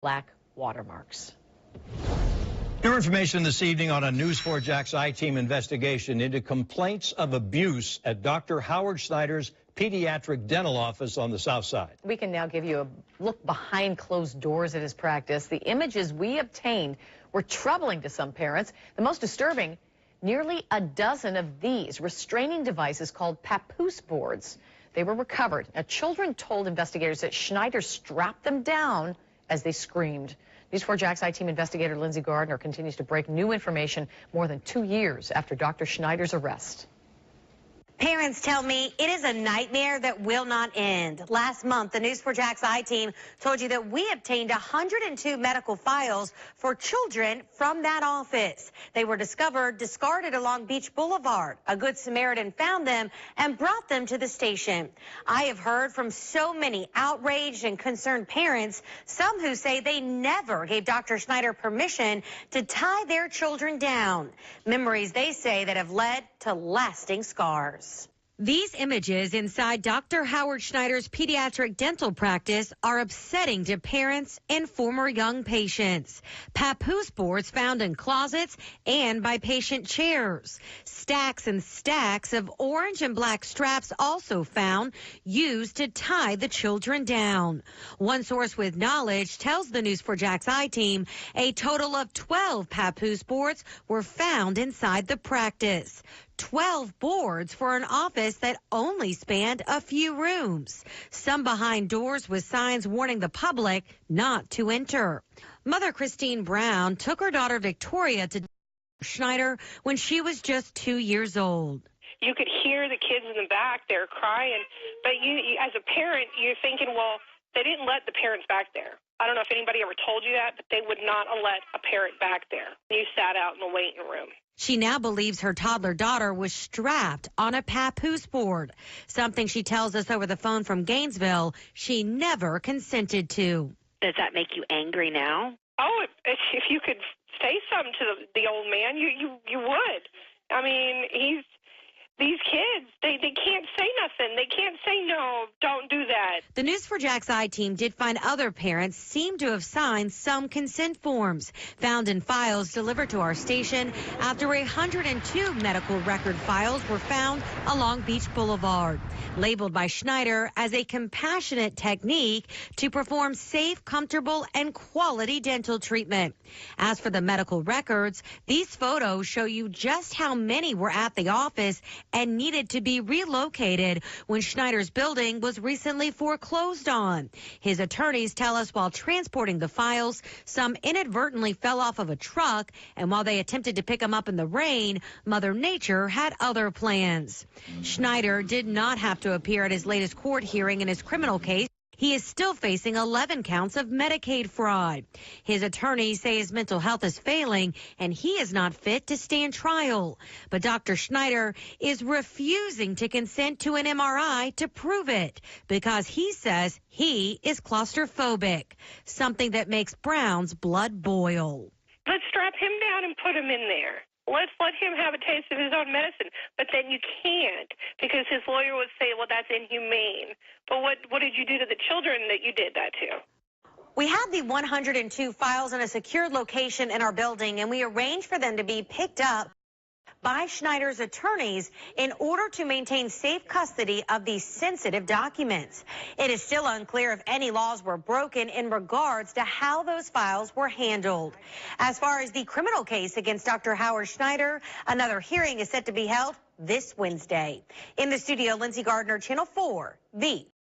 black watermarks. New information this evening on a News 4 Jax I-Team investigation into complaints of abuse at Dr. Howard Schneider's pediatric dental office on the South Side. We can now give you a look behind closed doors at his practice. The images we obtained were troubling to some parents. The most disturbing, nearly a dozen of these restraining devices called papoose boards. They were recovered. Now, children told investigators that Schneider strapped them down as they screamed. News 4 Jax I-Team investigator Lindsay Gardner continues to break new information more than 2 years after Dr. Schneider's arrest. Parents tell me it is a nightmare that will not end. Last month, the News 4 Jax I-Team told you that we obtained 102 medical files for children from that office. They were discarded along Beach Boulevard. A Good Samaritan found them and brought them to the station. I have heard from so many outraged and concerned parents, some who say they never gave Dr. Schneider permission to tie their children down. Memories, they say, that have led to lasting scars. These images inside Dr. Howard Schneider's pediatric dental practice are upsetting to parents and former young patients. Papoose boards found in closets and by patient chairs. Stacks and stacks of orange and black straps also found, used to tie the children down. One source with knowledge tells the News 4 Jax I-Team a total of 12 papoose boards were found inside the practice. 12 boards for an office that only spanned a few rooms, some behind doors with signs warning the public not to enter. Mother Christine Brown took her daughter Victoria to Schneider when she was just 2 years old. You could hear the kids in the back there crying, but you as a parent, you're thinking, well, they didn't let the parents back there. I don't know if anybody ever told you that, but they would not let a parent back there. You sat out in the waiting room. She now believes her toddler daughter was strapped on a papoose board, something she tells us over the phone from Gainesville she never consented to. Does that make you angry now? Oh, if you could say something to the old man, you would. I mean, these kids, they can't say nothing. They can't say, no, don't do that. The News 4 Jax I-Team did find other parents seem to have signed some consent forms found in files delivered to our station after 102 medical record files were found along Beach Boulevard, labeled by Schneider as a compassionate technique to perform safe, comfortable, and quality dental treatment. As for the medical records, these photos show you just how many were at the office and needed to be relocated when Schneider's building was recently foreclosed on. His attorneys tell us while transporting the files, some inadvertently fell off of a truck, and while they attempted to pick them up in the rain, Mother Nature had other plans. Schneider did not have to appear at his latest court hearing in his criminal case. He is still facing 11 counts of Medicaid fraud. His attorneys say his mental health is failing and he is not fit to stand trial. But Dr. Schneider is refusing to consent to an MRI to prove it because he says he is claustrophobic, something that makes Brown's blood boil. Let's strap him down and put him in there. Let's let him have a taste of his own medicine. But then you can't, because his lawyer would say, well, that's inhumane. But what did you do to the children that you did that to? We have the 102 files in a secured location in our building, and we arranged for them to be picked up by Schneider's attorneys in order to maintain safe custody of these sensitive documents. It is still unclear if any laws were broken in regards to how those files were handled. As far as the criminal case against Dr. Howard Schneider, another hearing is set to be held this Wednesday. In the studio, Lindsay Gardner, Channel 4, the